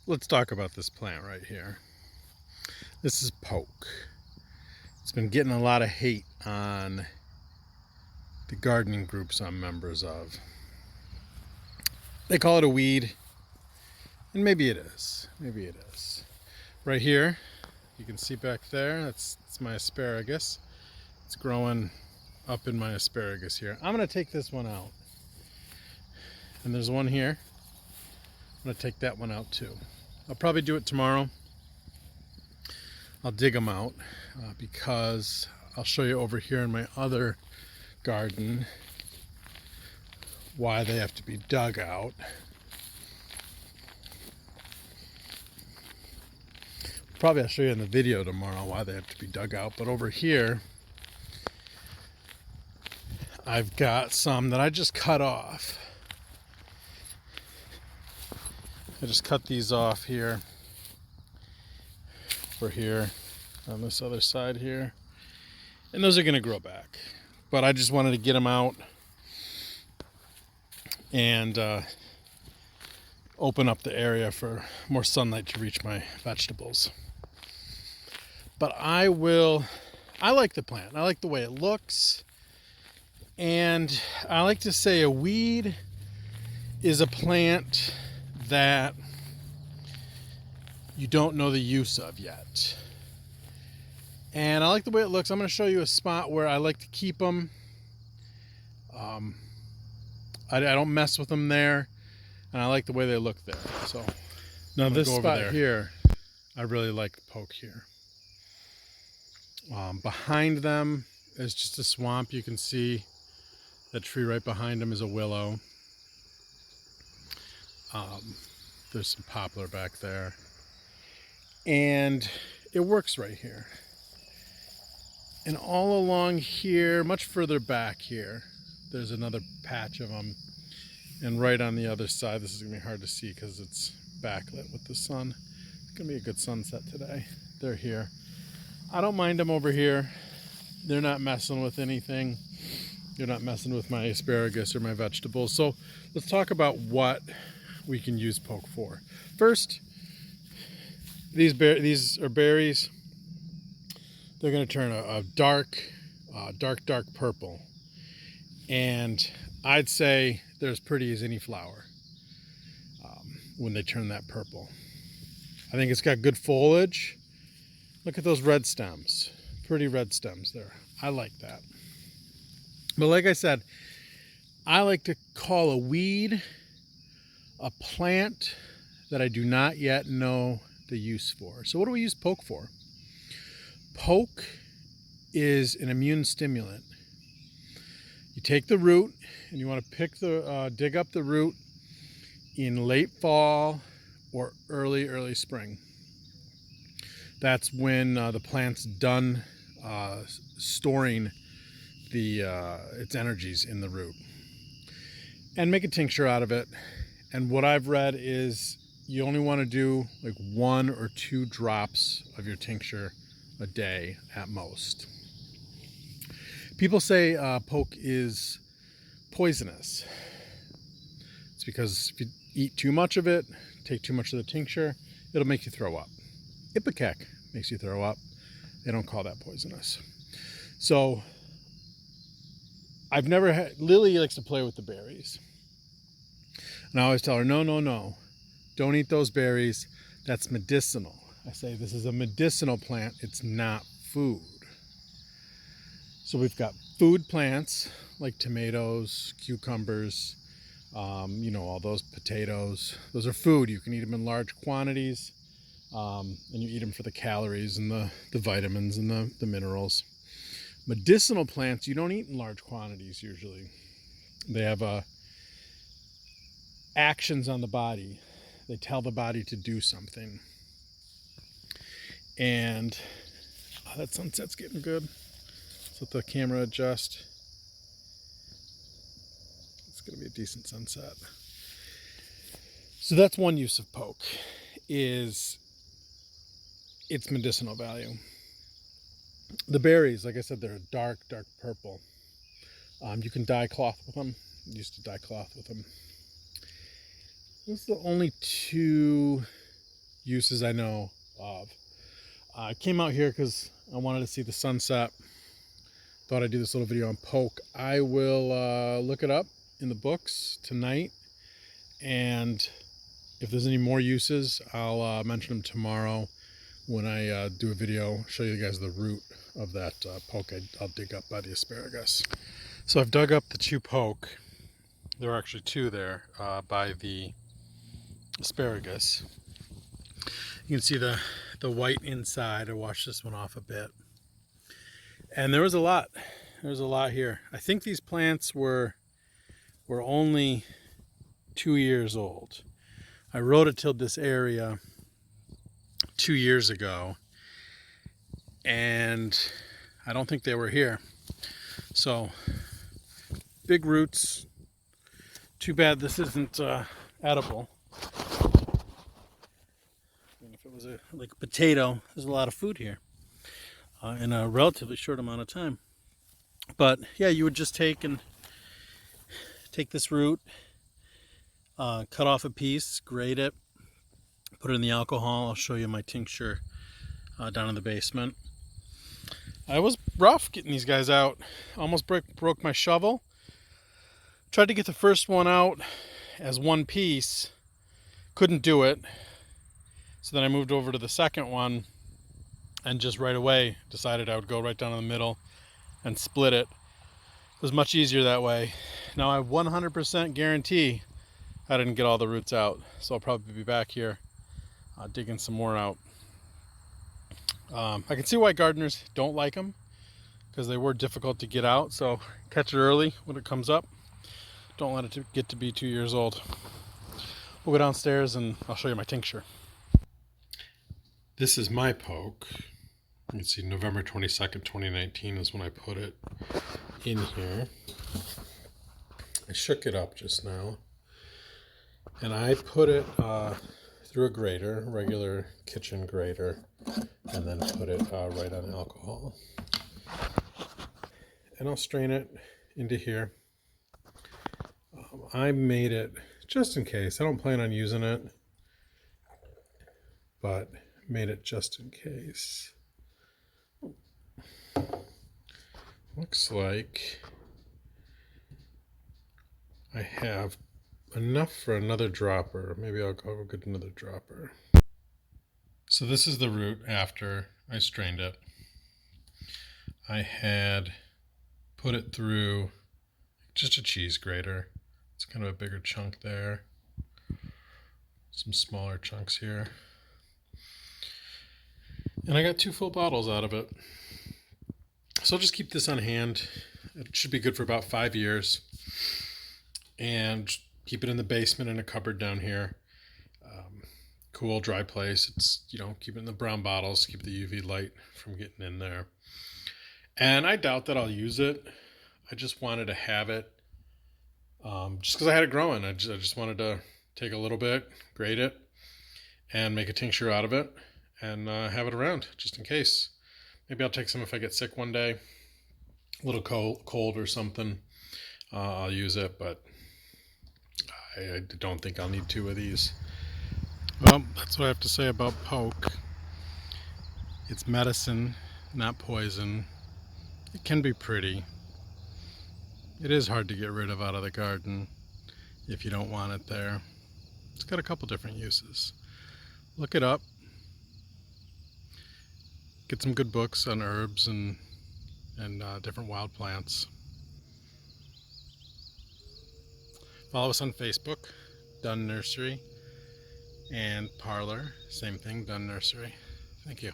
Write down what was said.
Let's talk about this plant right here. This is poke. It's been getting a lot of hate on the gardening groups I'm members of. They call it a weed, and maybe it is. Maybe it is. Right here, you can see back there, that's my asparagus. It's growing up in my asparagus here. I'm gonna take this one out. And there's one here. I'm gonna take that one out too. I'll probably do it tomorrow. I'll dig them out because I'll show you over here in my other garden why they have to be dug out. Probably I'll show you in the video tomorrow why they have to be dug out, but over here I've got some that I just cut off. I just cut these off here, for here, on this other side here, and those are going to grow back. But I just wanted to get them out and open up the area for more sunlight to reach my vegetables. But I like the plant. I like the way it looks. And I like to say a weed is a plant that you don't know the use of yet. And I like the way it looks. I'm going to show you a spot where I like to keep them. I don't mess with them there, and I like the way they look there. So now this spot here, I really like the poke here. Behind them is just a swamp. You can see that tree right behind them is a willow. There's some poplar back there, and it works right here. And all along here, much further back here, there's another patch of them. And right on the other side, this is gonna be hard to see because it's backlit with the sun. It's gonna be a good sunset today. They're here. I don't mind them over here. They're not messing with anything. They're not messing with my asparagus or my vegetables. So let's talk about what we can use poke for. First, these are berries. They're going to turn a dark purple. And I'd say they're as pretty as any flower when they turn that purple. I think it's got good foliage. Look at those red stems. Pretty red stems there. I like that. But like I said, I like to call a weed a plant that I do not yet know the use for. So what do we use poke for? Poke is an immune stimulant. You take the root and you want to dig up the root in late fall or early spring. That's when the plant's done storing its energies in the root. And make a tincture out of it. And what I've read is you only want to do like 1 or 2 drops of your tincture a day at most. People say poke is poisonous. It's because if you eat too much of it, take too much of the tincture, it'll make you throw up. Ipecac makes you throw up. They don't call that poisonous. So I've never had, Lily likes to play with the berries. And I always tell her, no, don't eat those berries. That's medicinal. I say this is a medicinal plant. It's not food. So we've got food plants like tomatoes, cucumbers, all those potatoes. Those are food. You can eat them in large quantities, and you eat them for the calories and the vitamins and the minerals. Medicinal plants you don't eat in large quantities usually. They have actions on the body. They tell the body to do something. And that sunset's getting good. Let's let the camera adjust. It's going to be a decent sunset. So that's one use of poke, is its medicinal value. The berries, like I said, they're a dark purple. You can dye cloth with them. I used to dye cloth with them. Those are the only 2 uses I know of. I came out here because I wanted to see the sunset. Thought I'd do this little video on poke. I will look it up in the books tonight, and if there's any more uses, I'll mention them tomorrow when I do a video, show you guys the root of that poke I'll dig up by the asparagus. So I've dug up the 2 poke. There are actually 2 there by the asparagus. You can see the white inside. I washed this one off a bit. And there was a lot. There was a lot here. I think these plants were only 2 years old. I rototilled this area 2 years ago, and I don't think they were here. So big roots. Too bad this isn't edible. And if it was like a potato, there's a lot of food here in a relatively short amount of time. But yeah, you would just take this root, cut off a piece, grate it, put it in the alcohol. I'll show you my tincture down in the basement. I was rough getting these guys out. Almost broke my shovel. Tried to get the first one out as one piece. Couldn't do it. So then I moved over to the second one and just right away decided I would go right down in the middle and split it. It was much easier that way. Now I 100% guarantee I didn't get all the roots out. So I'll probably be back here digging some more out. I can see why gardeners don't like them, because they were difficult to get out. So catch it early when it comes up. Don't let it get to be 2 years old. We'll go downstairs and I'll show you my tincture. This is my poke. You can see November 22nd, 2019 is when I put it in here. I shook it up just now. And I put it through a grater, regular kitchen grater, and then put it right on alcohol. And I'll strain it into here. I made it just in case. I don't plan on using it, but made it just in case. Looks like I have enough for another dropper. Maybe I'll go get another dropper. So this is the root after I strained it. I had put it through just a cheese grater. It's kind of a bigger chunk there. Some smaller chunks here. And I got 2 full bottles out of it. So I'll just keep this on hand. It should be good for about 5 years. And keep it in the basement in a cupboard down here. Cool, dry place. It's, keep it in the brown bottles, keep the UV light from getting in there. And I doubt that I'll use it. I just wanted to have it. Just because I had it growing. I just wanted to take a little bit, grate it, and make a tincture out of it, and have it around just in case. Maybe I'll take some if I get sick one day, a little cold or something. I'll use it, but I don't think I'll need 2 of these. Well, that's what I have to say about poke. It's medicine, not poison. It can be pretty. It is hard to get rid of out of the garden if you don't want it there. It's got a couple different uses. Look it up. Get some good books on herbs and different wild plants. Follow us on Facebook, Dunn Nursery, and Parlor, same thing, Dunn Nursery. Thank you.